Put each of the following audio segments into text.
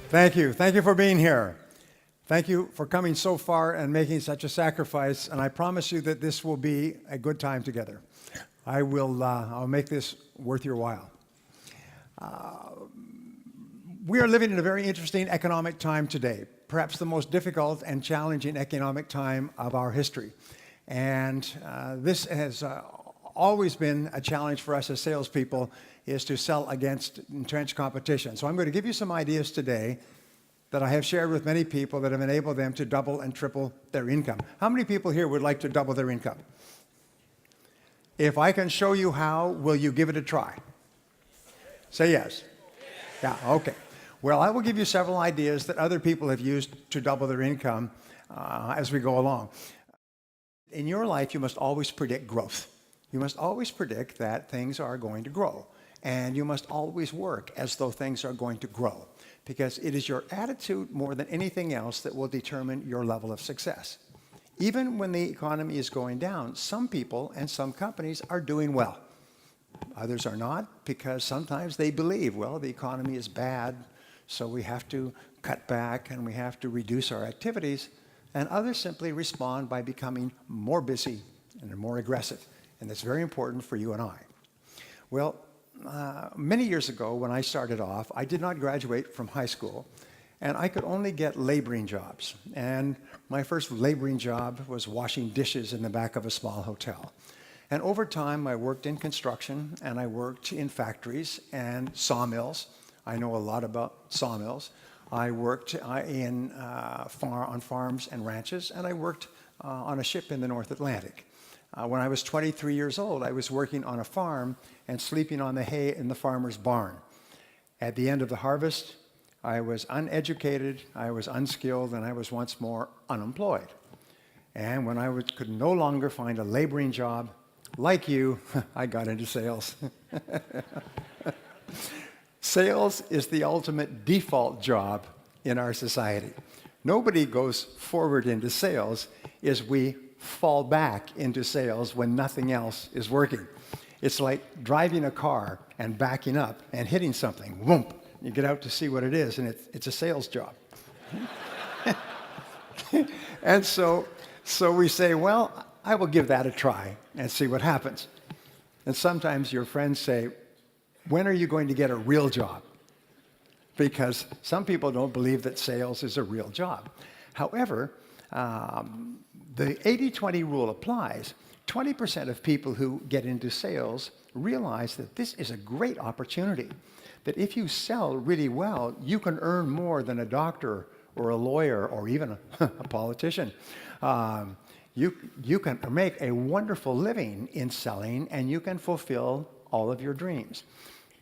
Thank you. Thank you for being here. Thank you for coming so far and making such a sacrifice. And I promise you that this will be a good time together. I'll make this worth your while. We are living in a very interesting economic time today, perhaps the most difficult and challenging economic time of our history. And this has always been a challenge for us as salespeople, is to sell against entrenched competition. So I'm going to give you some ideas today that I have shared with many people that have enabled them to double and triple their income. How many people here would like to double their income? If I can show you how, will you give it a try? Say yes. Yeah, okay. Well, I will give you several ideas that other people have used to double their income as we go along. In your life, you must always predict growth. You must always predict that things are going to grow. And you must always work as though things are going to grow, because it is your attitude more than anything else that will determine your level of success. Even when the economy is going down, some people and some companies are doing well. Others are not, because sometimes they believe, well, the economy is bad, so we have to cut back and we have to reduce our activities. And others simply respond by becoming more busy and more aggressive. And that's very important for you and I. Well, many years ago when I started off, I did not graduate from high school, and I could only get laboring jobs. And my first laboring job was washing dishes in the back of a small hotel. And over time, I worked in construction, and I worked in factories and sawmills. I know a lot about sawmills. I worked on farms and ranches, and I worked on a ship in the North Atlantic. When I was 23 years old, I was working on a farm and sleeping on the hay in the farmer's barn. At the end of the harvest, I was uneducated, I was unskilled, and I was once more unemployed. And when I could no longer find a laboring job, like you, I got into sales. Sales is the ultimate default job in our society. Nobody goes forward into sales as we fall back into sales when nothing else is working. It's like driving a car and backing up and hitting something. Whoomp! You get out to see what it is, and it's a sales job. And so we say, well, I will give that a try and see what happens. And sometimes your friends say, when are you going to get a real job? Because some people don't believe that sales is a real job. However, the 80-20 rule applies. 20% of people who get into sales realize that this is a great opportunity, that if you sell really well, you can earn more than a doctor or a lawyer or even a politician. You can make a wonderful living in selling, and you can fulfill all of your dreams.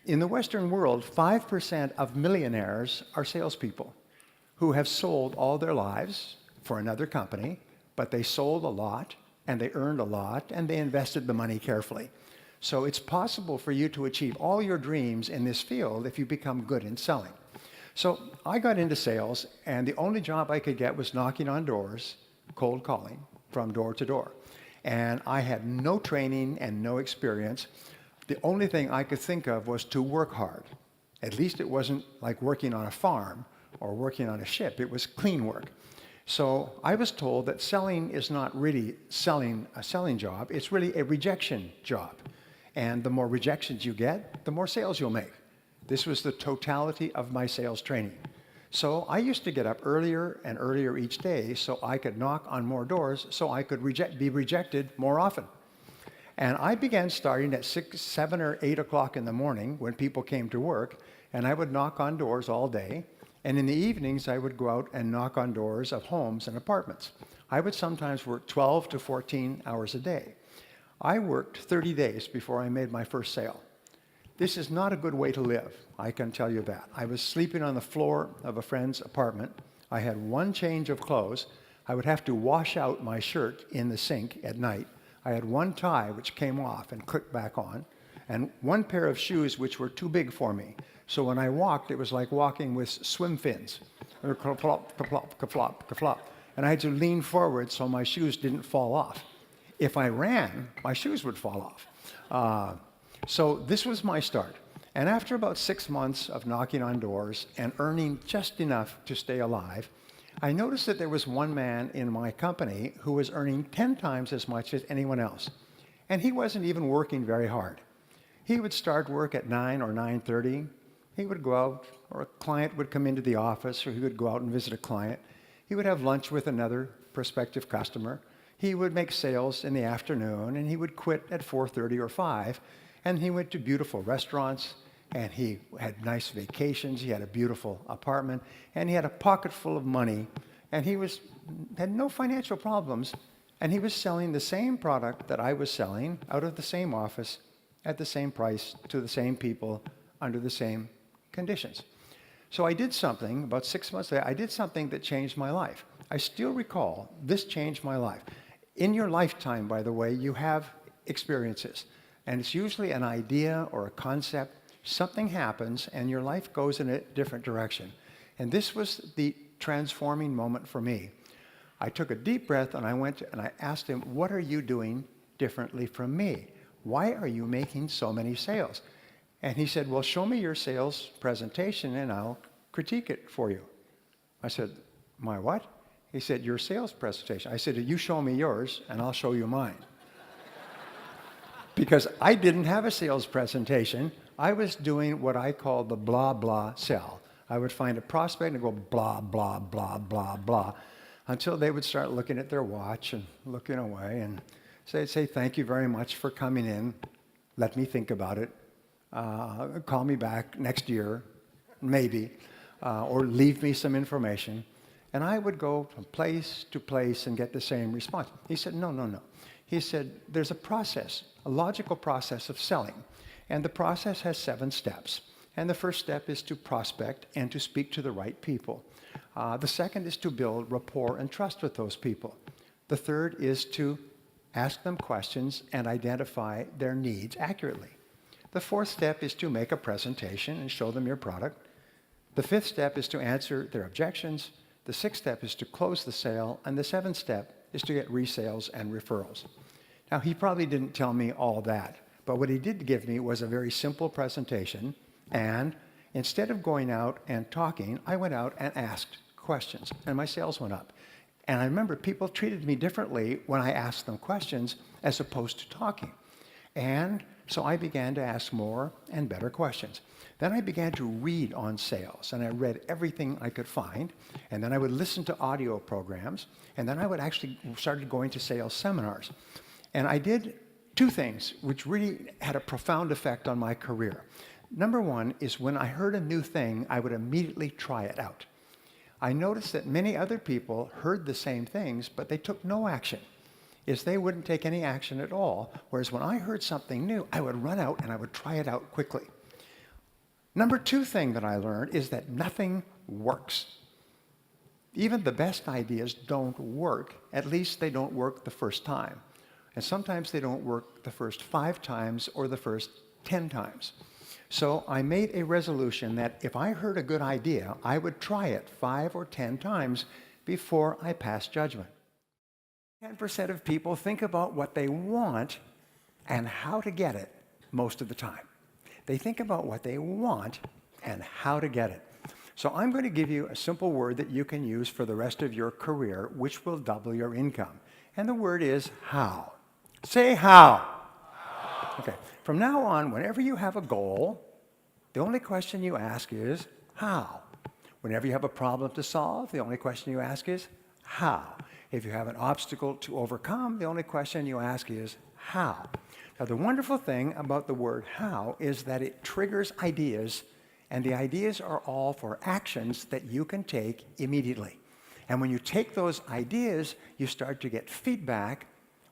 In the Western world, 5% of millionaires are salespeople who have sold all their lives for another company, but they sold a lot, and they earned a lot, and they invested the money carefully. So it's possible for you to achieve all your dreams in this field if you become good in selling. So I got into sales, and the only job I could get was knocking on doors, cold calling from door to door. And I had no training and no experience. The only thing I could think of was to work hard. At least it wasn't like working on a farm or working on a ship. It was clean work. So I was told that selling is not really a selling job, it's really a rejection job. And the more rejections you get, the more sales you'll make. This was the totality of my sales training. So I used to get up earlier and earlier each day so I could knock on more doors so I could be rejected more often. And I began starting at 6, 7, or 8 o'clock in the morning when people came to work, and I would knock on doors all day. And in the evenings, I would go out and knock on doors of homes and apartments. I would sometimes work 12 to 14 hours a day. I worked 30 days before I made my first sale. This is not a good way to live, I can tell you that. I was sleeping on the floor of a friend's apartment. I had one change of clothes. I would have to wash out my shirt in the sink at night. I had one tie which came off and clicked back on, and one pair of shoes which were too big for me. So when I walked, it was like walking with swim fins. Ka-plop, ka-plop, ka-flop, ka-flop. And I had to lean forward so my shoes didn't fall off. If I ran, my shoes would fall off. So this was my start. And after about 6 months of knocking on doors and earning just enough to stay alive, I noticed that there was one man in my company who was earning 10 times as much as anyone else. And he wasn't even working very hard. He would start work at 9 or 9:30. He would go out, or a client would come into the office, or he would go out and visit a client. He would have lunch with another prospective customer. He would make sales in the afternoon, and he would quit at 4:30 or 5. And he went to beautiful restaurants, and he had nice vacations. He had a beautiful apartment, and he had a pocket full of money, and he had no financial problems, and he was selling the same product that I was selling out of the same office at the same price to the same people under the same conditions. So I did something, about 6 months later, I did something that changed my life. I still recall this changed my life. In your lifetime, by the way, you have experiences, and it's usually an idea or a concept. Something happens and your life goes in a different direction. And this was the transforming moment for me. I took a deep breath and I went and I asked him, what are you doing differently from me? Why are you making so many sales? And he said, well, show me your sales presentation and I'll critique it for you. I said, my what? He said, your sales presentation. I said, you show me yours and I'll show you mine. Because I didn't have a sales presentation. I was doing what I call the blah, blah sell. I would find a prospect and go blah, blah, blah, blah, blah, until they would start looking at their watch and looking away. And so they'd say, thank you very much for coming in. Let me think about it. Call me back next year, maybe, or leave me some information. And I would go from place to place and get the same response. He said, no, no, no. He said, there's a process, a logical process of selling. And the process has 7 steps. And the first step is to prospect and to speak to the right people. The second is to build rapport and trust with those people. The third is to ask them questions and identify their needs accurately. The fourth step is to make a presentation and show them your product. The fifth step is to answer their objections. The sixth step is to close the sale. And the seventh step is to get resales and referrals. Now, he probably didn't tell me all that. But what he did give me was a very simple presentation, and instead of going out and talking, I went out and asked questions, and my sales went up. And I remember people treated me differently when I asked them questions as opposed to talking. And so I began to ask more and better questions. Then I began to read on sales, and I read everything I could find, and then I would listen to audio programs, and then I would actually started going to sales seminars. And I did 2 things which really had a profound effect on my career. Number one is when I heard a new thing, I would immediately try it out. I noticed that many other people heard the same things, but they took no action. They wouldn't take any action at all, whereas when I heard something new, I would run out and I would try it out quickly. Number 2 thing that I learned is that nothing works. Even the best ideas don't work. At least they don't work the first time. And sometimes they don't work the first 5 times or the first 10 times. So I made a resolution that if I heard a good idea, I would try it 5 or 10 times before I passed judgment. 10% of people think about what they want and how to get it most of the time. They think about what they want and how to get it. So I'm going to give you a simple word that you can use for the rest of your career, which will double your income. And the word is how. Say how. Okay. From now on, whenever you have a goal, the only question you ask is how. Whenever you have a problem to solve, the only question you ask is how. If you have an obstacle to overcome, the only question you ask is how. Now, the wonderful thing about the word how is that it triggers ideas, and the ideas are all for actions that you can take immediately. And when you take those ideas, you start to get feedback,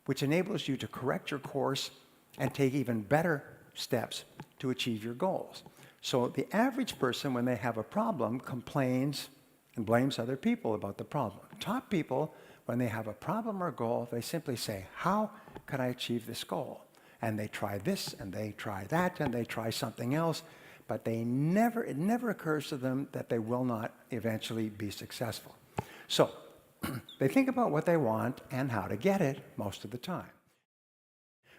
which enables you to correct your course and take even better steps to achieve your goals. So the average person, when they have a problem, complains and blames other people about the problem. Top people, when they have a problem or goal, they simply say, how can I achieve this goal? And they try this, and they try that, and they try something else, but it never occurs to them that they will not eventually be successful. So they think about what they want and how to get it most of the time.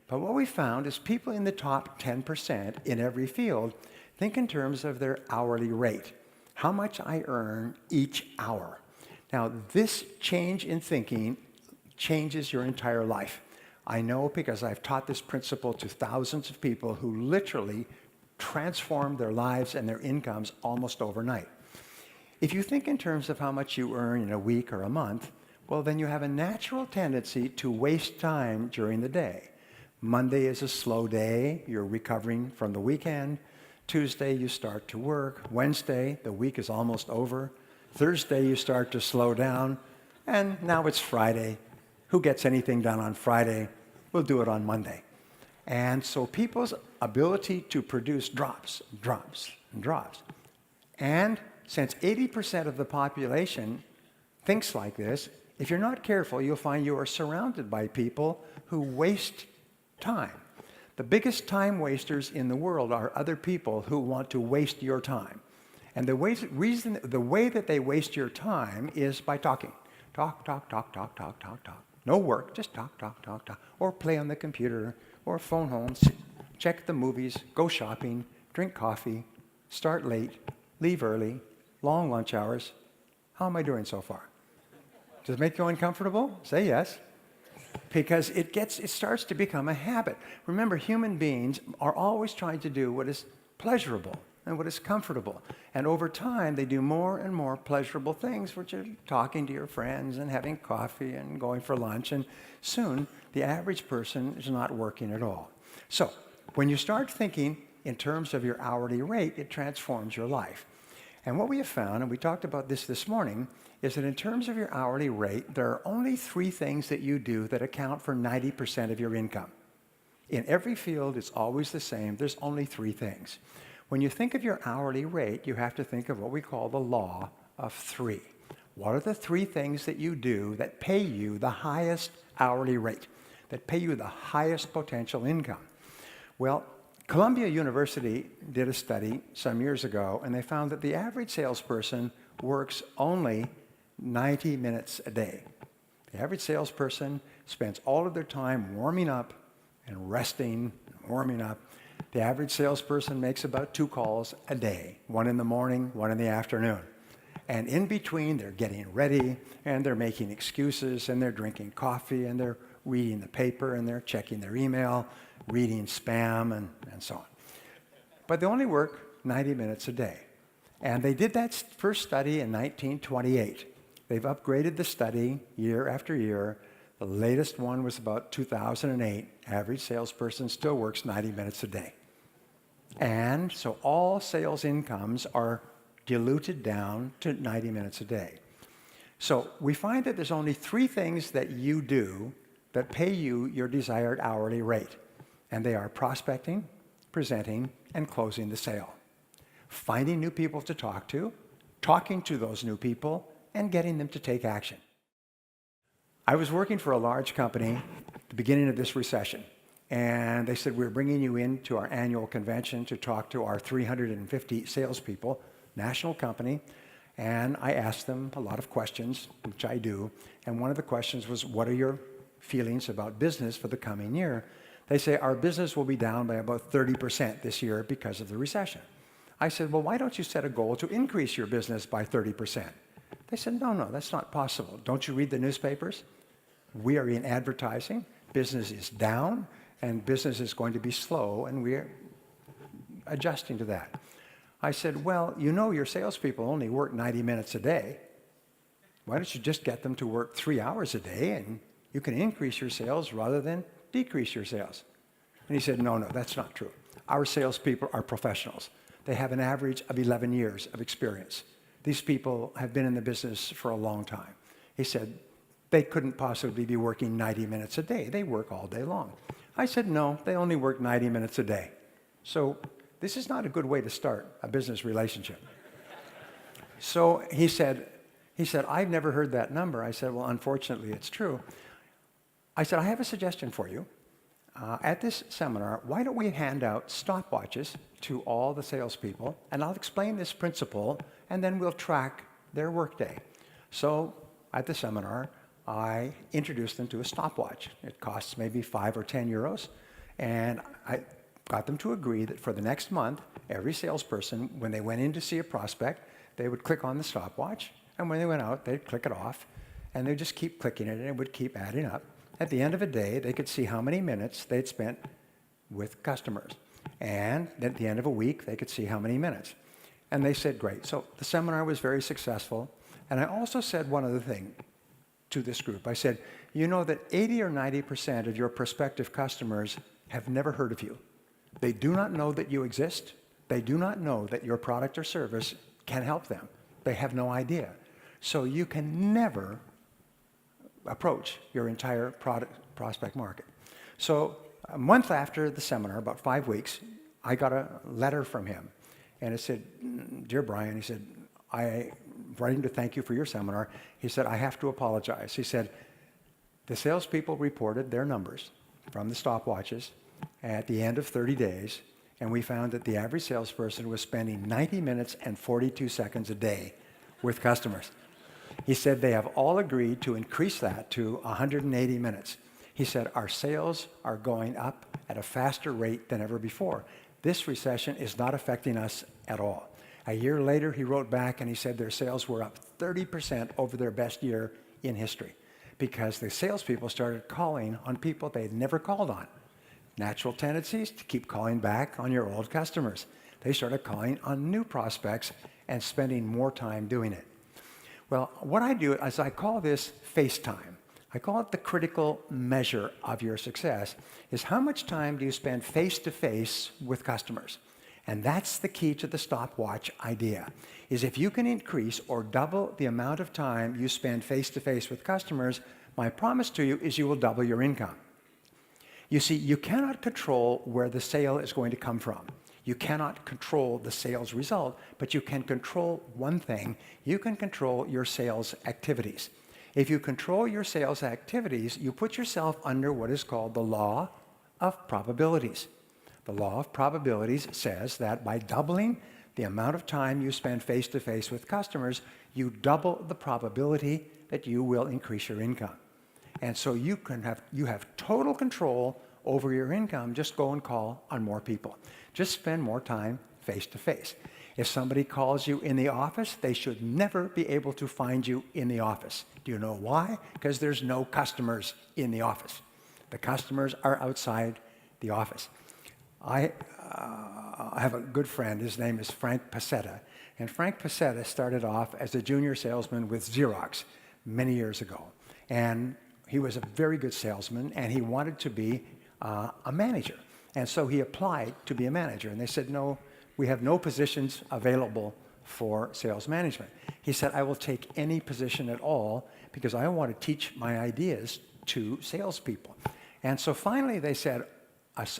But what we found is people in the top 10% in every field think in terms of their hourly rate. How much I earn each hour. Now, this change in thinking changes your entire life. I know because I've taught this principle to thousands of people who literally transformed their lives and their incomes almost overnight. If you think in terms of how much you earn in a week or a month, well, then you have a natural tendency to waste time during the day. Monday is a slow day. You're recovering from the weekend. Tuesday, you start to work. Wednesday, the week is almost over. Thursday, you start to slow down. And now it's Friday. Who gets anything done on Friday? We'll do it on Monday. And so people's ability to produce drops. And since 80% of the population thinks like this, if you're not careful, you'll find you are surrounded by people who waste time. The biggest time wasters in the world are other people who want to waste your time. And the way that they waste your time is by talking. Talk. No work, just talk. Or play on the computer, or phone home, check the movies, go shopping, drink coffee, start late, leave early, long lunch hours. How am I doing so far? Does it make you uncomfortable? Say yes. Because it starts to become a habit. Remember, human beings are always trying to do what is pleasurable and what is comfortable. And over time, they do more and more pleasurable things, which are talking to your friends and having coffee and going for lunch. And soon, the average person is not working at all. So when you start thinking in terms of your hourly rate, it transforms your life. And what we have found, and we talked about this morning, is that in terms of your hourly rate, there are only 3 things that you do that account for 90% of your income. In every field, it's always the same. There's only 3 things. When you think of your hourly rate, you have to think of what we call the law of 3. What are the 3 things that you do that pay you the highest hourly rate, that pay you the highest potential income? Well, Columbia University did a study some years ago, and they found that the average salesperson works only 90 minutes a day. The average salesperson spends all of their time warming up and resting, warming up. The average salesperson makes about 2 calls a day, 1 in the morning, 1 in the afternoon. And in between, they're getting ready, and they're making excuses, and they're drinking coffee, and they're reading the paper, and they're checking their email, reading spam, and so on. But they only work 90 minutes a day. And they did that first study in 1928. They've upgraded the study year after year. The latest one was about 2008. Average salesperson still works 90 minutes a day. And so all sales incomes are diluted down to 90 minutes a day. So we find that there's only 3 things that you do that pay you your desired hourly rate. And they are prospecting, presenting, and closing the sale. Finding new people to talk to, talking to those new people, and getting them to take action. I was working for a large company at the beginning of this recession, and they said, we're bringing you into our annual convention to talk to our 350 salespeople, national company, and I asked them a lot of questions, which I do, and one of the questions was, what are your feelings about business for the coming year? They say, our business will be down by about 30% this year because of the recession. I said, well, why don't you set a goal to increase your business by 30%? They said, no, that's not possible. Don't you read the newspapers? We are in advertising. Business is down, and business is going to be slow, and we're adjusting to that. I said, well, you know your salespeople only work 90 minutes a day. Why don't you just get them to work 3 hours a day, and you can increase your sales rather than decrease your sales? And he said, no, that's not true. Our salespeople are professionals. They have an average of 11 years of experience. These people have been in the business for a long time. He said, they couldn't possibly be working 90 minutes a day. They work all day long. I said, no, they only work 90 minutes a day. So this is not a good way to start a business relationship. So he said, I've never heard that number. I said, well, unfortunately, it's true. I said, I have a suggestion for you. At this seminar, why don't we hand out stopwatches to all the salespeople, and I'll explain this principle, and then we'll track their workday. So at the seminar, I introduced them to a stopwatch. It costs maybe 5 or 10 euros, and got them to agree that for the next month, every salesperson, when they went in to see a prospect, they would click on the stopwatch, and when they went out, they'd click it off, and they'd just keep clicking it, and it would keep adding up. At the end of a day, they could see how many minutes they'd spent with customers. And at the end of a week, they could see how many minutes. And they said, great. So the seminar was very successful. And I also said one other thing to this group. I said, you know that 80 or 90% of your prospective customers have never heard of you. They do not know that you exist. They do not know that your product or service can help them. They have no idea. So you can never approach your entire prospect market. So a month after the seminar, about 5 weeks, I got a letter from him. And it said, dear Braian, he said, I'm writing to thank you for your seminar. He said, I have to apologize. He said, the salespeople reported their numbers from the stopwatches at the end of 30 days, and we found that the average salesperson was spending 90 minutes and 42 seconds a day with customers. He said they have all agreed to increase that to 180 minutes. He said our sales are going up at a faster rate than ever before. This recession is not affecting us at all. A year later, he wrote back and he said their sales were up 30% over their best year in history because the salespeople started calling on people they'd never called on. Natural tendencies to keep calling back on your old customers. They started calling on new prospects and spending more time doing it. Well, what I do is I call this face time. I call it the critical measure of your success, is how much time do you spend face-to-face with customers? And that's the key to the stopwatch idea, is if you can increase or double the amount of time you spend face-to-face with customers, my promise to you is you will double your income. You see, you cannot control where the sale is going to come from. You cannot control the sales result, but you can control one thing. You can control your sales activities. If you control your sales activities, you put yourself under what is called the law of probabilities. The law of probabilities says that by doubling the amount of time you spend face-to-face with customers, you double the probability that you will increase your income. And so you have total control over your income. Just go and call on more people. Just spend more time face-to-face. If somebody calls you in the office, they should never be able to find you in the office. Do you know why? Because there's no customers in the office. The customers are outside the office. I have a good friend. His name is Frank Pasetta. And Frank Pasetta started off as a junior salesman with Xerox many years ago. And he was a very good salesman, and he wanted to be a manager. And so he applied to be a manager. And they said, no, we have no positions available for sales management. He said, I will take any position at all because I want to teach my ideas to salespeople. And so finally they said,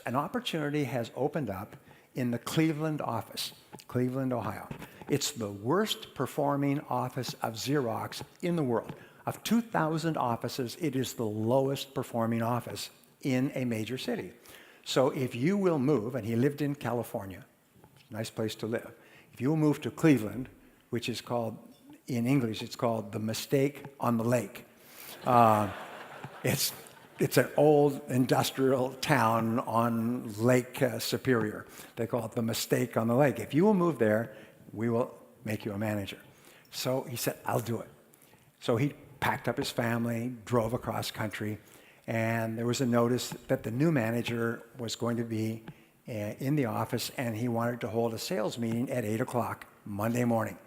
an opportunity has opened up in the Cleveland office, Cleveland, Ohio. It's the worst performing office of Xerox in the world. Of 2,000 offices, it is the lowest performing office in a major city. So if you will move, and he lived in California, nice place to live. If you will move to Cleveland, which is called, in English, it's called the Mistake on the Lake. It's an old industrial town on Lake Superior. They call it the Mistake on the Lake. If you will move there, we will make you a manager. So he said, I'll do it. So he packed up his family, drove across country, and there was a notice that the new manager was going to be in the office, and he wanted to hold a sales meeting at 8 o'clock Monday morning.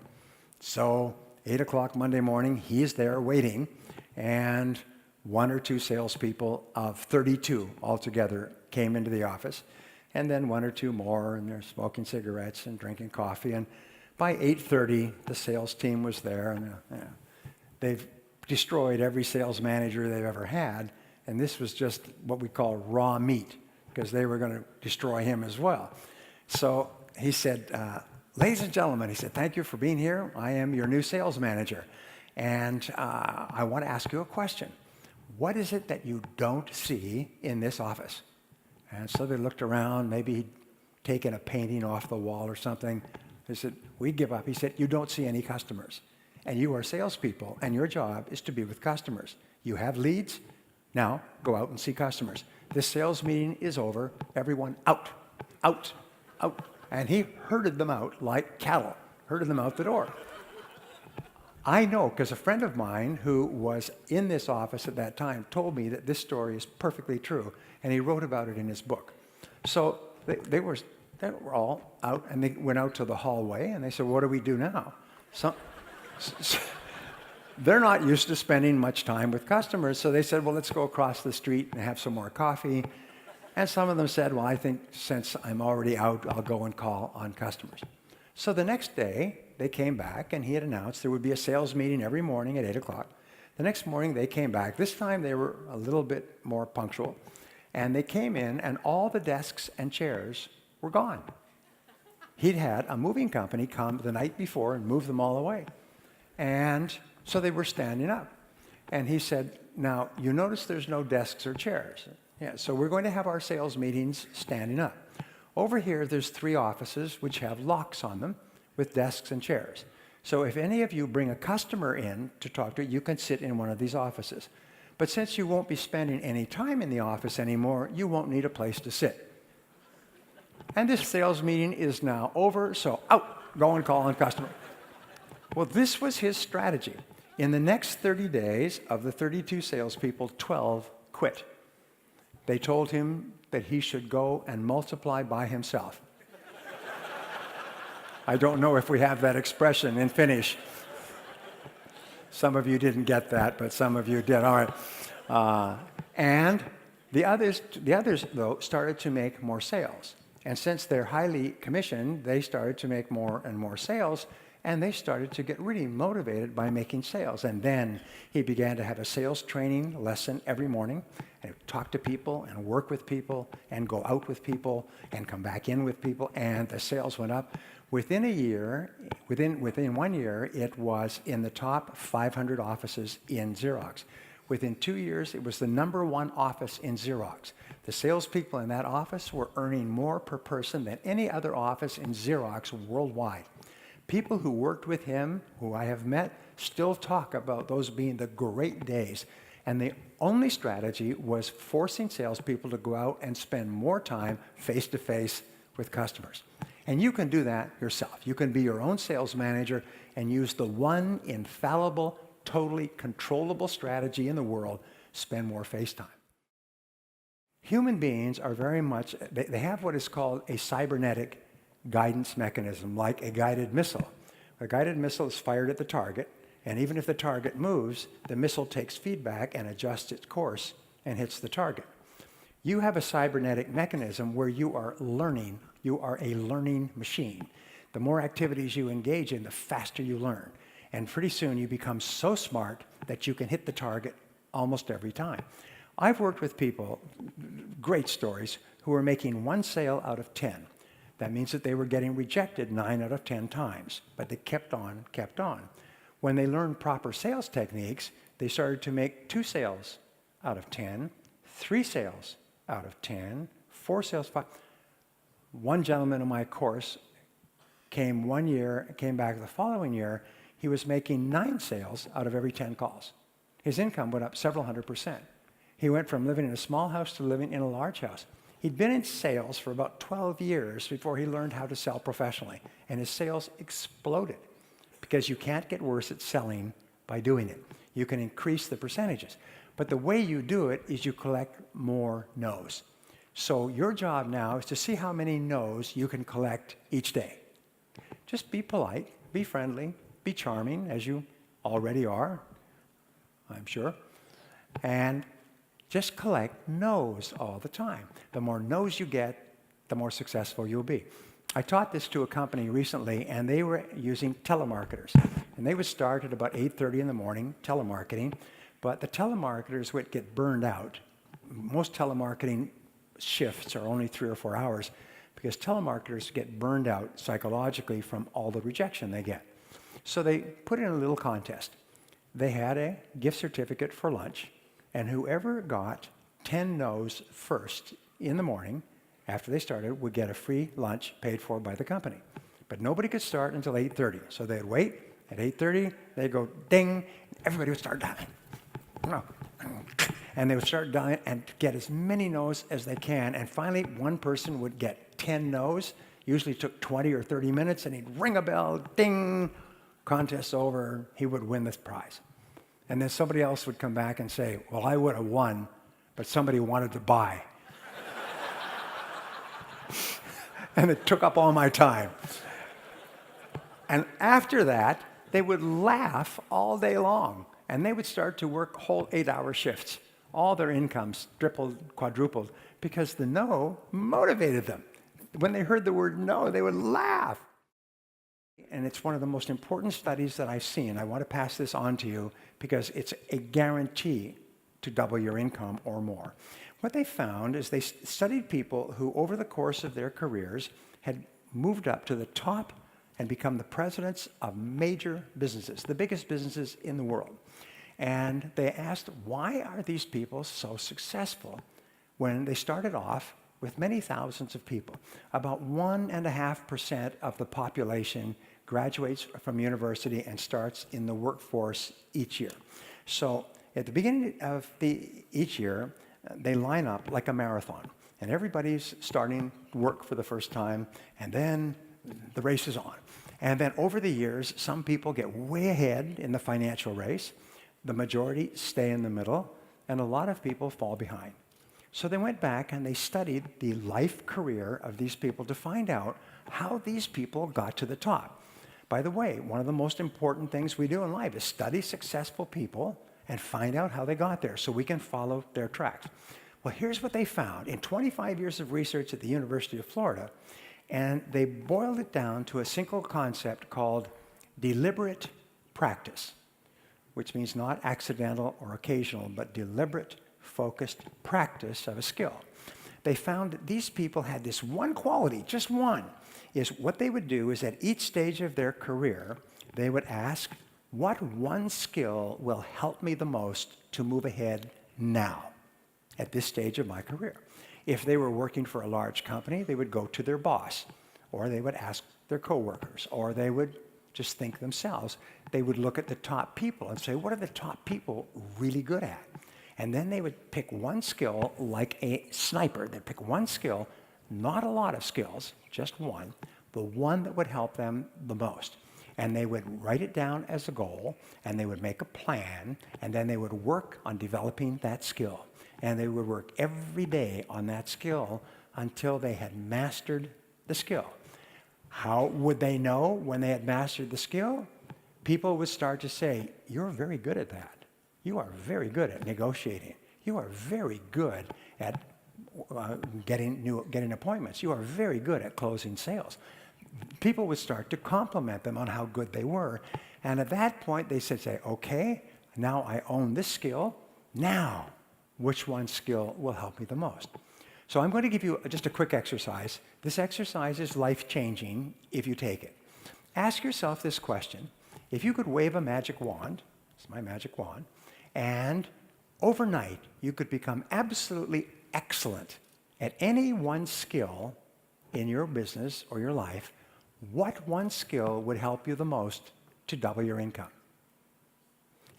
So 8 o'clock Monday morning, he's there waiting, and one or two salespeople of 32 altogether came into the office, and then one or two more, and they're smoking cigarettes and drinking coffee. And by 8:30, the sales team was there, and they've destroyed every sales manager they've ever had, and this was just what we call raw meat, because they were going to destroy him as well. So he said, ladies and gentlemen, he said, thank you for being here. I am your new sales manager, and I want to ask you a question. What is it that you don't see in this office? And so they looked around, maybe he'd taken a painting off the wall or something. They said, we'd give up. He said, you don't see any customers. And you are salespeople, and your job is to be with customers. You have leads. Now, go out and see customers. This sales meeting is over. Everyone out. out, out. And he herded them out like cattle, herded them out the door. I know because a friend of mine who was in this office at that time told me that this story is perfectly true, and he wrote about it in his book. So they were all out, and they went out to the hallway, and they said, what do we do now? So, they're not used to spending much time with customers, so they said, well, let's go across the street and have some more coffee. And some of them said, well, I think since I'm already out, I'll go and call on customers. So the next day, they came back, and he had announced there would be a sales meeting every morning at 8 o'clock. The next morning, they came back. This time, they were a little bit more punctual. And they came in, and all the desks and chairs were gone. He'd had a moving company come the night before and move them all away. And so they were standing up. And he said, now, you notice there's no desks or chairs. Yeah, so we're going to have our sales meetings standing up. Over here, there's 3 offices which have locks on them with desks and chairs. So if any of you bring a customer in to talk to, you can sit in one of these offices. But since you won't be spending any time in the office anymore, you won't need a place to sit. And this sales meeting is now over, so out, go and call on customer. Well, this was his strategy. In the next 30 days, of the 32 salespeople, 12 quit. They told him that he should go and multiply by himself. I don't know if we have that expression in Finnish. Some of you didn't get that, but some of you did. All right. And the others, though, started to make more sales. And since they're highly commissioned, they started to make more and more sales, and they started to get really motivated by making sales. And then he began to have a sales training lesson every morning, and talk to people and work with people and go out with people and come back in with people, and the sales went up. Within a year, within 1 year, it was in the top 500 offices in Xerox. Within 2 years, it was the #1 office in Xerox. The salespeople in that office were earning more per person than any other office in Xerox worldwide. People who worked with him, who I have met, still talk about those being the great days. And the only strategy was forcing salespeople to go out and spend more time face-to-face with customers. And you can do that yourself. You can be your own sales manager and use the one infallible, totally controllable strategy in the world: spend more face time. Human beings are very much, they have what is called a cybernetic guidance mechanism, like a guided missile. A guided missile is fired at the target, and even if the target moves, the missile takes feedback and adjusts its course and hits the target. You have a cybernetic mechanism where you are learning. You are a learning machine. The more activities you engage in, the faster you learn. And pretty soon you become so smart that you can hit the target almost every time. I've worked with people, great stories, who were making 1 sale out of 10. That means that they were getting rejected 9 out of 10 times, but they kept on, kept on. When they learned proper sales techniques, they started to make 2 sales out of 10, 3 sales out of 10, 4 sales, 5. One gentleman in my course came 1 year, came back the following year. He was making 9 sales out of every 10 calls. His income went up several hundred%. He went from living in a small house to living in a large house. He'd been in sales for about 12 years before he learned how to sell professionally, and his sales exploded because you can't get worse at selling by doing it. You can increase the percentages, but the way you do it is you collect more no's. So your job now is to see how many no's you can collect each day. Just be polite, be friendly, be charming, as you already are, I'm sure, and just collect no's all the time. The more no's you get, the more successful you'll be. I taught this to a company recently, and they were using telemarketers. And they would start at about 8:30 in the morning, telemarketing, but the telemarketers would get burned out. Most telemarketing shifts are only 3 or 4 hours because telemarketers get burned out psychologically from all the rejection they get. So they put in a little contest. They had a gift certificate for lunch, and whoever got 10 no's first in the morning after they started would get a free lunch paid for by the company. But nobody could start until 8:30. So they'd wait. At 8:30, they'd go ding, and everybody would start dying. And they would start dying and get as many no's as they can. And finally, one person would get 10 no's. Usually took 20 or 30 minutes, and he'd ring a bell, ding, contest over, he would win this prize. And then somebody else would come back and say, well, I would have won, but somebody wanted to buy. And it took up all my time. And after that, they would laugh all day long, and they would start to work whole 8-hour shifts. All their incomes tripled, quadrupled, because the no motivated them. When they heard the word no, they would laugh. And it's one of the most important studies that I've seen. I want to pass this on to you because it's a guarantee to double your income or more. What they found is they studied people who, over the course of their careers, had moved up to the top and become the presidents of major businesses, the biggest businesses in the world. And they asked, why are these people so successful when they started off with many thousands of people? About 1.5% of the population graduates from university and starts in the workforce each year. So at the beginning of each year, they line up like a marathon. And everybody's starting work for the first time, and then the race is on. And then over the years, some people get way ahead in the financial race. The majority stay in the middle, and a lot of people fall behind. So they went back and they studied the life career of these people to find out how these people got to the top. By the way, one of the most important things we do in life is study successful people and find out how they got there so we can follow their tracks. Well, here's what they found in 25 years of research at the University of Florida, and they boiled it down to a single concept called deliberate practice, which means not accidental or occasional, but deliberate, focused practice of a skill. They found that these people had this one quality, just one, is what they would do is at each stage of their career, they would ask, what one skill will help me the most to move ahead now at this stage of my career? If they were working for a large company, they would go to their boss, or they would ask their coworkers, or they would just think themselves. They would look at the top people and say, what are the top people really good at? And then they would pick one skill like a sniper. They'd pick one skill, not a lot of skills, just one, the one that would help them the most. And they would write it down as a goal, and they would make a plan, and then they would work on developing that skill. And they would work every day on that skill until they had mastered the skill. How would they know when they had mastered the skill? People would start to say, you're very good at that. You are very good at negotiating. You are very good at getting appointments. You are very good at closing sales. People would start to compliment them on how good they were. And at that point, they said, okay, now I own this skill. Now, which one skill will help me the most? So I'm going to give you just a quick exercise. This exercise is life-changing if you take it. Ask yourself this question. If you could wave a magic wand, it's my magic wand, and overnight you could become absolutely excellent at any one skill in your business or your life, what one skill would help you the most to double your income?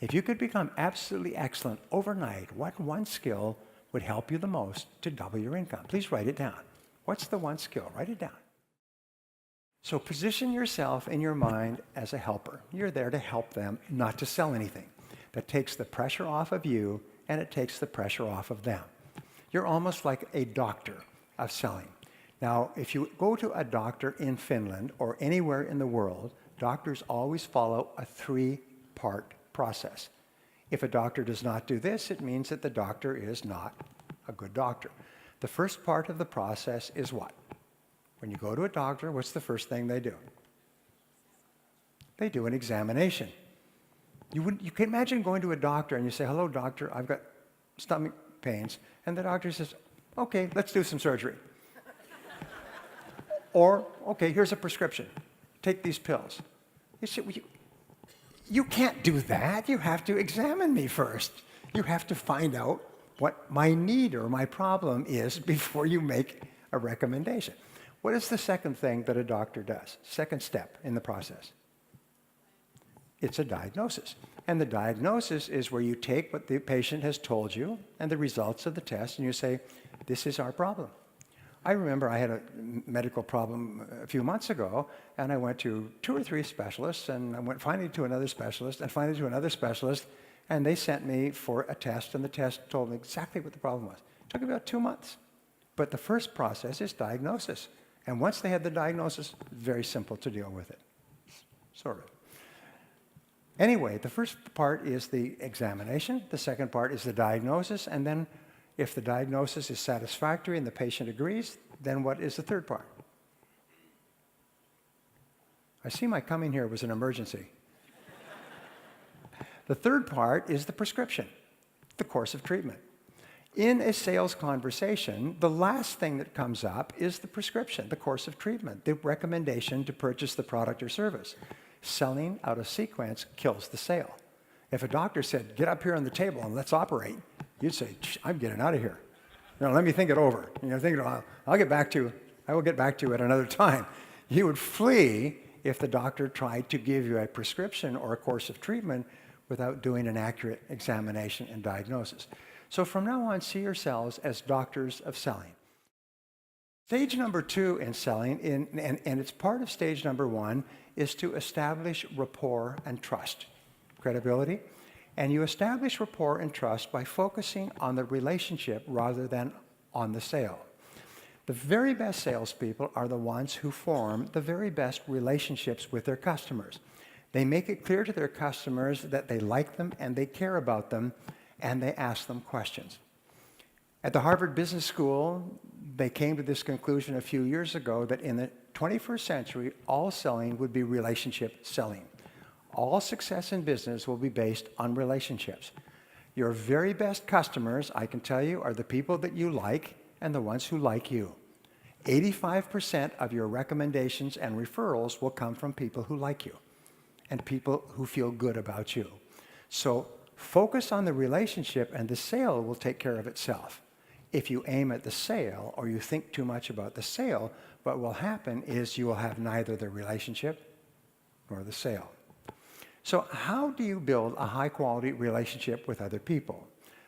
If you could become absolutely excellent overnight, what one skill would help you the most to double your income? Please write it down. What's the one skill? Write it down. So position yourself in your mind as a helper. You're there to help them, not to sell anything. That takes the pressure off of you, and it takes the pressure off of them. You're almost like a doctor of selling. Now, if you go to a doctor in Finland or anywhere in the world, doctors always follow a 3-part process. If a doctor does not do this, it means that the doctor is not a good doctor. The first part of the process is what? When you go to a doctor, what's the first thing they do? They do an examination. You can imagine going to a doctor and you say, hello, doctor, I've got stomach pains. And the doctor says, okay, let's do some surgery. Or, okay, here's a prescription. Take these pills. You say, well, you can't do that. You have to examine me first. You have to find out what my need or my problem is before you make a recommendation. What is the second thing that a doctor does? Second step in the process? It's a diagnosis. And the diagnosis is where you take what the patient has told you and the results of the test, and you say, this is our problem. I remember I had a medical problem a few months ago, and I went to 2 or 3 specialists, and I went finally to another specialist, and finally to another specialist, and they sent me for a test, and the test told me exactly what the problem was. It took about 2 months. But the first process is diagnosis. And once they had the diagnosis, very simple to deal with it, sort of. Anyway, the first part is the examination. The second part is the diagnosis. And then if the diagnosis is satisfactory and the patient agrees, then what is the third part? I see my coming here was an emergency. The third part is the prescription, the course of treatment. In a sales conversation, the last thing that comes up is the prescription, the course of treatment, the recommendation to purchase the product or service. Selling out of sequence kills the sale. If a doctor said, get up here on the table and let's operate, you'd say, I'm getting out of here. Let me think it over. I'll get back to you. I will get back to you at another time. You would flee if the doctor tried to give you a prescription or a course of treatment without doing an accurate examination and diagnosis. So from now on, see yourselves as doctors of selling. Stage number 2 in selling, and it's part of stage number 1, is to establish rapport and trust, credibility. And you establish rapport and trust by focusing on the relationship rather than on the sale. The very best salespeople are the ones who form the very best relationships with their customers. They make it clear to their customers that they like them and they care about them, and they ask them questions. At the Harvard Business School, they came to this conclusion a few years ago that in the 21st century, all selling would be relationship selling. All success in business will be based on relationships. Your very best customers, I can tell you, are the people that you like and the ones who like you. 85% of your recommendations and referrals will come from people who like you and people who feel good about you. So focus on the relationship and the sale will take care of itself. If you aim at the sale or you think too much about the sale, what will happen is you will have neither the relationship nor the sale. So how do you build a high-quality relationship with other people?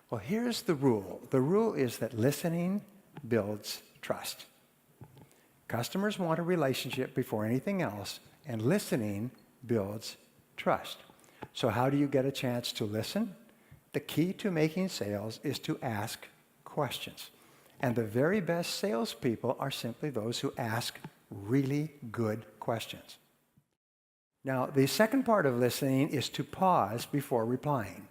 Well, here's the rule. The rule is that listening builds trust. Customers want a relationship before anything else, and listening builds trust. So how do you get a chance to listen? The key to making sales is to ask questions. And the very best salespeople are simply those who ask really good questions. Now, the second part of listening is to pause before replying.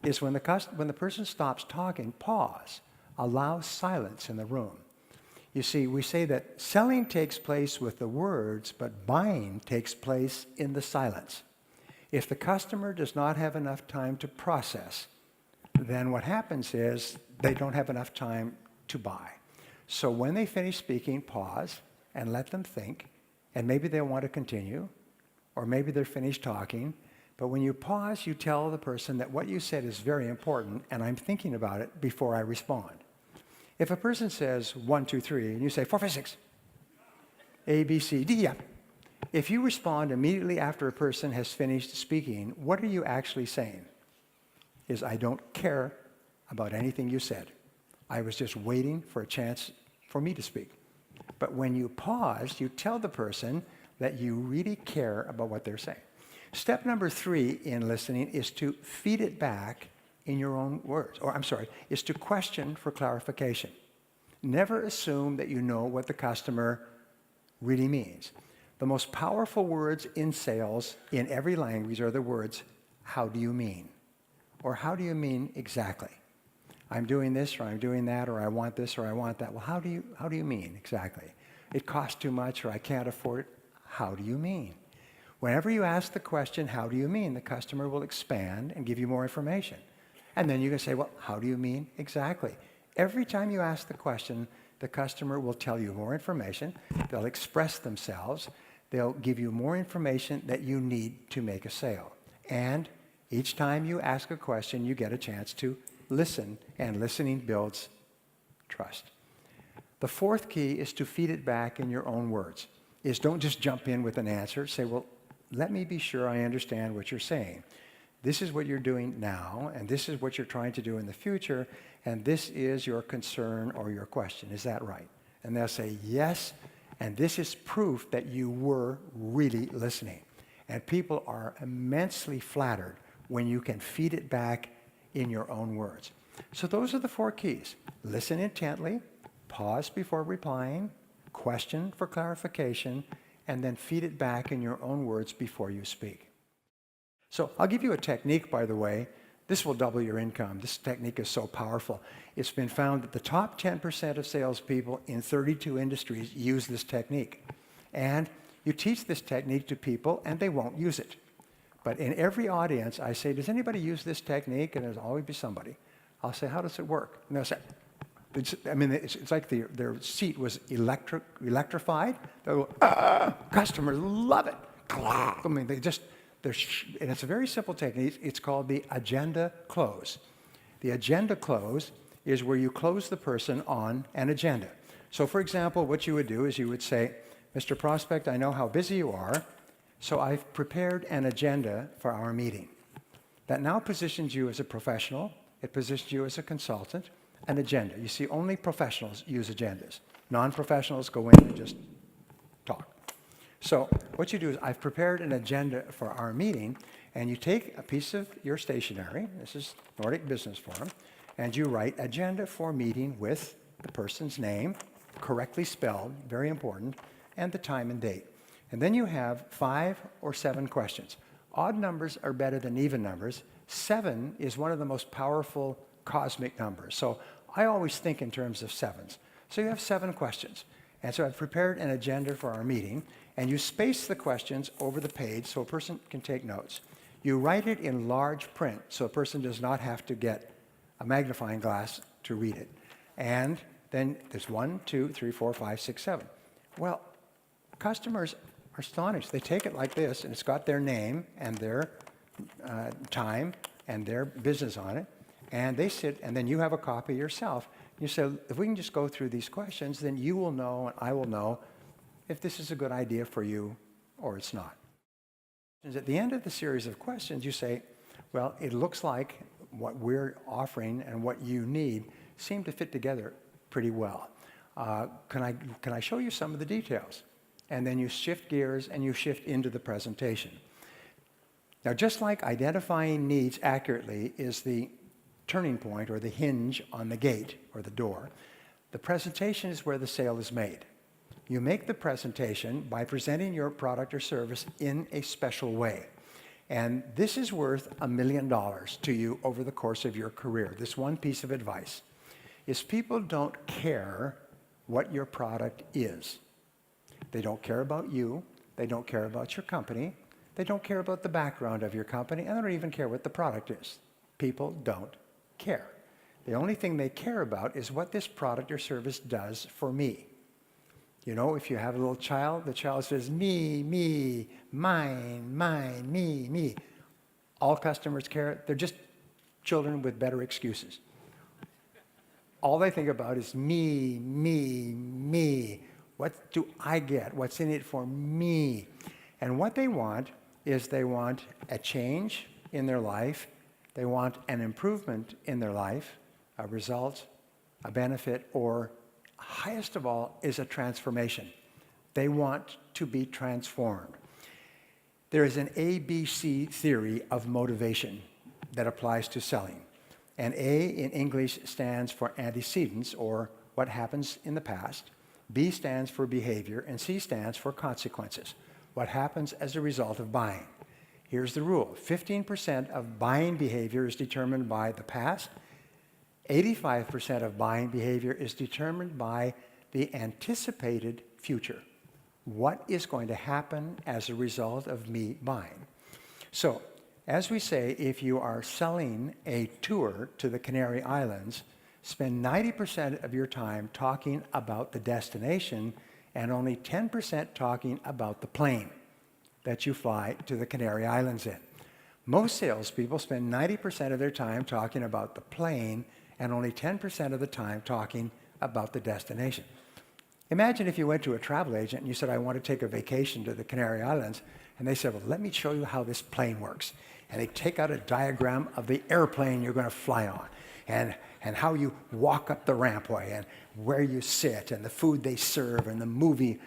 Is when the person stops talking, pause. Allow silence in the room. You see, we say that selling takes place with the words, but buying takes place in the silence. If the customer does not have enough time to process, then what happens is they don't have enough time to buy. So when they finish speaking, pause and let them think, and maybe they'll want to continue, or maybe they're finished talking. But when you pause, you tell the person that what you said is very important, and I'm thinking about it before I respond. If a person says 1, 2, 3, and you say 4, 5, 6, A, B, C, D, yeah. If you respond immediately after a person has finished speaking, what are you actually saying? Is I don't care about anything you said. I was just waiting for a chance for me to speak. But when you pause, you tell the person that you really care about what they're saying. Step number 3 in listening is to feed it back in your own words, is to question for clarification. Never assume that you know what the customer really means. The most powerful words in sales in every language are the words, how do you mean? Or how do you mean exactly? I'm doing this, or I'm doing that, or I want this, or I want that. Well, how do you mean exactly? It costs too much, or I can't afford it. How do you mean? Whenever you ask the question, how do you mean, the customer will expand and give you more information. And then you can say, well, how do you mean exactly? Every time you ask the question, the customer will tell you more information. They'll express themselves. They'll give you more information that you need to make a sale. And each time you ask a question, you get a chance to listen, and listening builds trust. The fourth key is to feed it back in your own words. Is don't just jump in with an answer. Say, well, let me be sure I understand what you're saying. This is what you're doing now, and this is what you're trying to do in the future, and this is your concern or your question. Is that right? And they'll say, yes, and this is proof that you were really listening. And people are immensely flattered when you can feed it back in your own words. So those are the 4 keys. Listen intently, pause before replying, question for clarification, and then feed it back in your own words before you speak. So I'll give you a technique, by the way. This will double your income. This technique is so powerful. It's been found that the top 10% of salespeople in 32 industries use this technique. And you teach this technique to people, and they won't use it. But in every audience, I say, does anybody use this technique? And there's always be somebody. I'll say, how does it work? And they'll say, it's like their seat was electrified. They'll go, customers love it. I mean, and it's a very simple technique. It's called the agenda close. The agenda close is where you close the person on an agenda. So, for example, what you would do is you would say, Mr. Prospect, I know how busy you are, so I've prepared an agenda for our meeting. That now positions you as a professional. It positions you as a consultant. An agenda. You see, only professionals use agendas. Non-professionals go in and just talk. So what you do is, I've prepared an agenda for our meeting, and you take a piece of your stationery, this is Nordic Business Forum, and you write agenda for meeting with the person's name, correctly spelled, very important, and the time and date. And then you have 5 or 7 questions. Odd numbers are better than even numbers. 7 is one of the most powerful cosmic numbers. So I always think in terms of 7s. So you have 7 questions. And so I've prepared an agenda for our meeting, and you space the questions over the page so a person can take notes. You write it in large print so a person does not have to get a magnifying glass to read it. And then there's 1, 2, 3, 4, 5, 6, 7. Well, customers are astonished. They take it like this, and it's got their name and their time and their business on it. And they sit, and then you have a copy yourself. You say, if we can just go through these questions, then you will know and I will know if this is a good idea for you or it's not. And at the end of the series of questions, you say, well, it looks like what we're offering and what you need seem to fit together pretty well. Can I show you some of the details? And then you shift gears and you shift into the presentation. Now, just like identifying needs accurately is the turning point or the hinge on the gate or the door, the presentation is where the sale is made. You make the presentation by presenting your product or service in a special way. And this is worth $1 million to you over the course of your career. This one piece of advice is, people don't care what your product is. They don't care about you. They don't care about your company. They don't care about the background of your company, and they don't even care what the product is. People don't care. The only thing they care about is what this product or service does for me. You know, if you have a little child, the child says, me, mine, me. All customers care. They're just children with better excuses. All they think about is me. What do I get? What's in it for me? And what they want is, they want a change in their life. They want an improvement in their life, a result, a benefit, or highest of all is a transformation. They want to be transformed. There is an ABC theory of motivation that applies to selling. And A in English stands for antecedents, or what happens in the past. B stands for behavior, and C stands for consequences, what happens as a result of buying. Here's the rule. 15% of buying behavior is determined by the past. 85% of buying behavior is determined by the anticipated future. What is going to happen as a result of me buying? So, as we say, if you are selling a tour to the Canary Islands, spend 90% of your time talking about the destination and only 10% talking about the plane that you fly to the Canary Islands in. Most salespeople spend 90% of their time talking about the plane and only 10% of the time talking about the destination. Imagine if you went to a travel agent and you said, I want to take a vacation to the Canary Islands. And they said, well, let me show you how this plane works. And they take out a diagram of the airplane you're going to fly on and how you walk up the rampway and where you sit and the food they serve and the movie.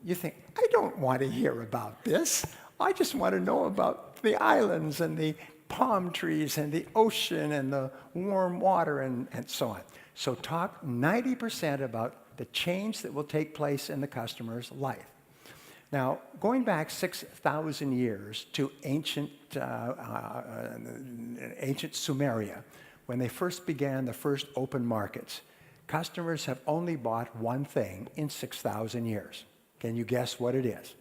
You think, I don't want to hear about this. I just want to know about the islands and the palm trees and the ocean and the warm water and so on. So talk 90% about the change that will take place in the customer's life. Now, going back 6,000 years to ancient Sumeria, when they first began the first open markets, customers have only bought one thing in 6,000 years. Can you guess what it is?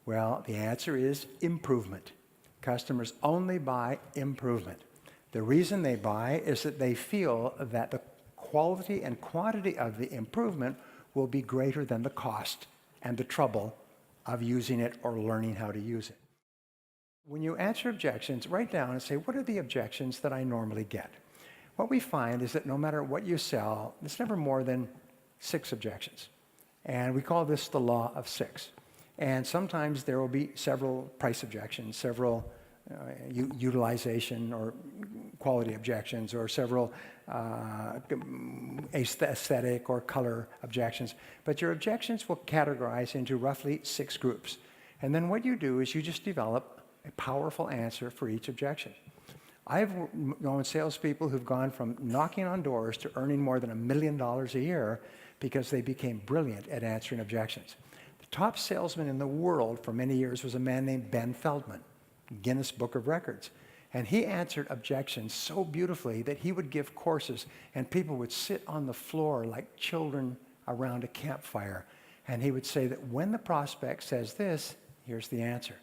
Well, the answer is improvement. Customers only buy improvement. The reason they buy is that they feel that the quality and quantity of the improvement will be greater than the cost and the trouble of using it or learning how to use it. When you answer objections, write down and say, what are the objections that I normally get? What we find is that no matter what you sell, there's never more than 6 objections. And we call this the law of 6. And sometimes there will be several price objections, several utilization or quality objections, or several aesthetic or color objections. But your objections will categorize into roughly 6 groups. And then what you do is you just develop a powerful answer for each objection. I've known salespeople who've gone from knocking on doors to earning more than $1 million a year because they became brilliant at answering objections. The top salesman in the world for many years was a man named Ben Feldman, Guinness Book of Records. And he answered objections so beautifully that he would give courses and people would sit on the floor like children around a campfire. And he would say that when the prospect says this, here's the answer.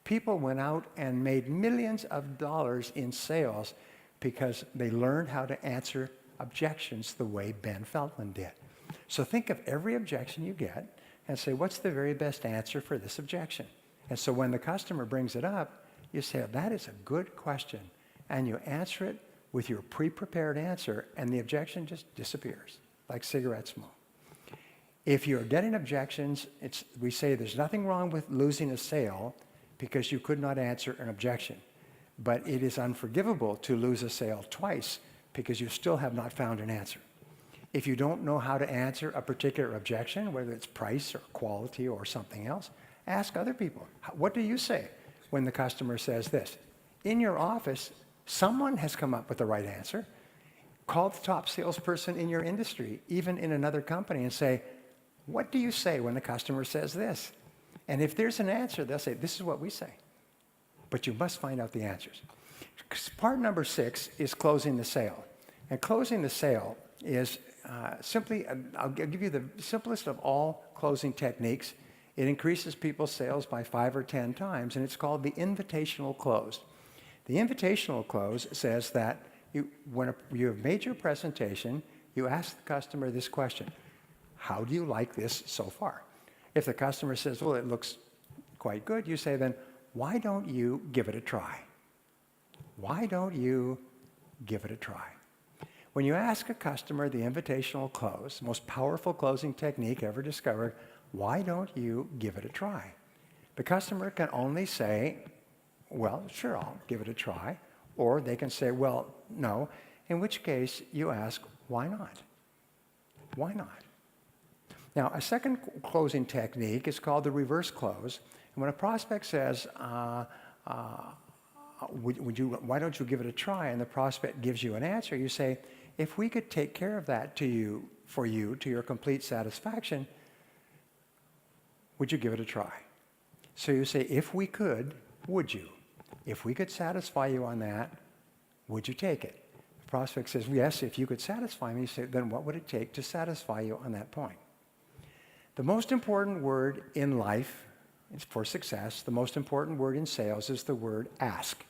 People went out and made millions of dollars in sales because they learned how to answer objections the way Ben Feldman did. So think of every objection you get and say, what's the very best answer for this objection? And so when the customer brings it up, you say, that is a good question. And you answer it with your pre-prepared answer, and the objection just disappears, like cigarette smoke. If you're getting objections, we say there's nothing wrong with losing a sale because you could not answer an objection. But it is unforgivable to lose a sale twice because you still have not found an answer. If you don't know how to answer a particular objection, whether it's price or quality or something else, ask other people. What do you say when the customer says this? In your office, someone has come up with the right answer. Call the top salesperson in your industry, even in another company, and say, what do you say when the customer says this? And if there's an answer, they'll say, this is what we say. But you must find out the answers. Part number 6 is closing the sale. And closing the sale is simply, I'll give you the simplest of all closing techniques. It increases people's sales by 5 or 10 times, and it's called the invitational close. The invitational close says that when you have made your presentation, you ask the customer this question: how do you like this so far? If the customer says, well, it looks quite good, you say then, why don't you give it a try? Why don't you give it a try? When you ask a customer the invitational close, most powerful closing technique ever discovered, why don't you give it a try? The customer can only say, well, sure, I'll give it a try. Or they can say, well, no. In which case, you ask, why not? Why not? Now, a second closing technique is called the reverse close. And when a prospect says, why don't you give it a try? And the prospect gives you an answer, you say, if we could take care of that for you to your complete satisfaction, would you give it a try? So you say, if we could, would you? If we could satisfy you on that, would you take it? The prospect says, yes, if you could satisfy me. You say, then what would it take to satisfy you on that point? The most important word in life for success, the most important word in sales is the word ask.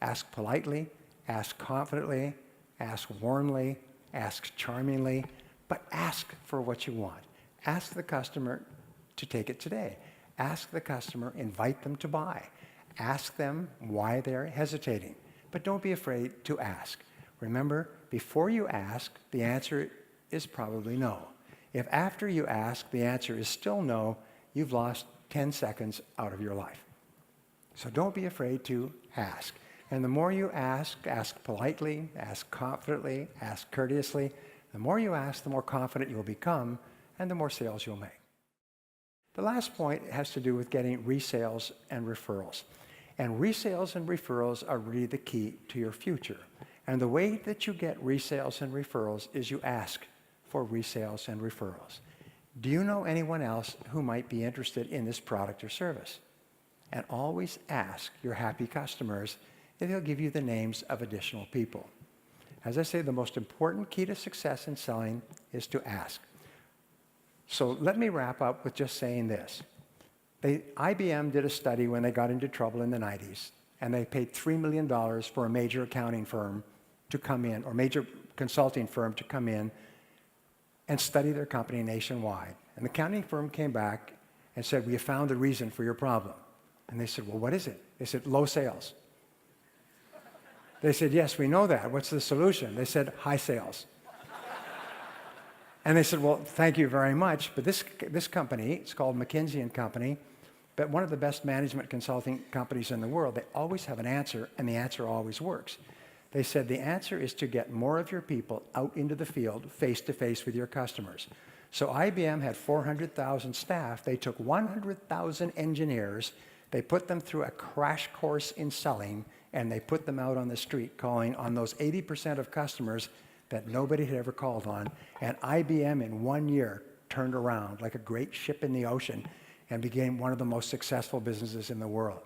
Ask politely, ask confidently, ask warmly, ask charmingly, but ask for what you want. Ask the customer to take it today. Ask the customer, invite them to buy. Ask them why they're hesitating. But don't be afraid to ask. Remember, before you ask, the answer is probably no. If after you ask, the answer is still no, you've lost 10 seconds out of your life. So don't be afraid to ask. And the more you ask politely, ask confidently, ask courteously. The more you ask, the more confident you'll become, and the more sales you'll make. The last point has to do with getting resales and referrals. And resales and referrals are really the key to your future. And the way that you get resales and referrals is you ask for resales and referrals. Do you know anyone else who might be interested in this product or service? And always ask your happy customers if they'll give you the names of additional people. As I say, the most important key to success in selling is to ask. So let me wrap up with just saying this. IBM did a study when they got into trouble in the 90s, and they paid $3 million for a major accounting firm to come in, or major consulting firm to come in and study their company nationwide. And the accounting firm came back and said, "We have found the reason for your problem." And they said, "Well, what is it?" They said, "Low sales." They said, "Yes, we know that. What's the solution?" They said, "High sales." And they said, "Well, thank you very much, but this company, it's called McKinsey & Company, but one of the best management consulting companies in the world, they always have an answer, and the answer always works." They said, "The answer is to get more of your people out into the field, face-to-face with your customers." So IBM had 400,000 staff. They took 100,000 engineers, they put them through a crash course in selling, and they put them out on the street calling on those 80% of customers that nobody had ever called on. And IBM in 1 year turned around like a great ship in the ocean and became one of the most successful businesses in the world.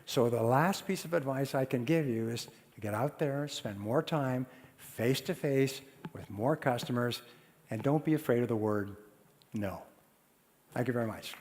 So the last piece of advice I can give you is to get out there, spend more time face-to-face with more customers, and don't be afraid of the word no. Thank you very much.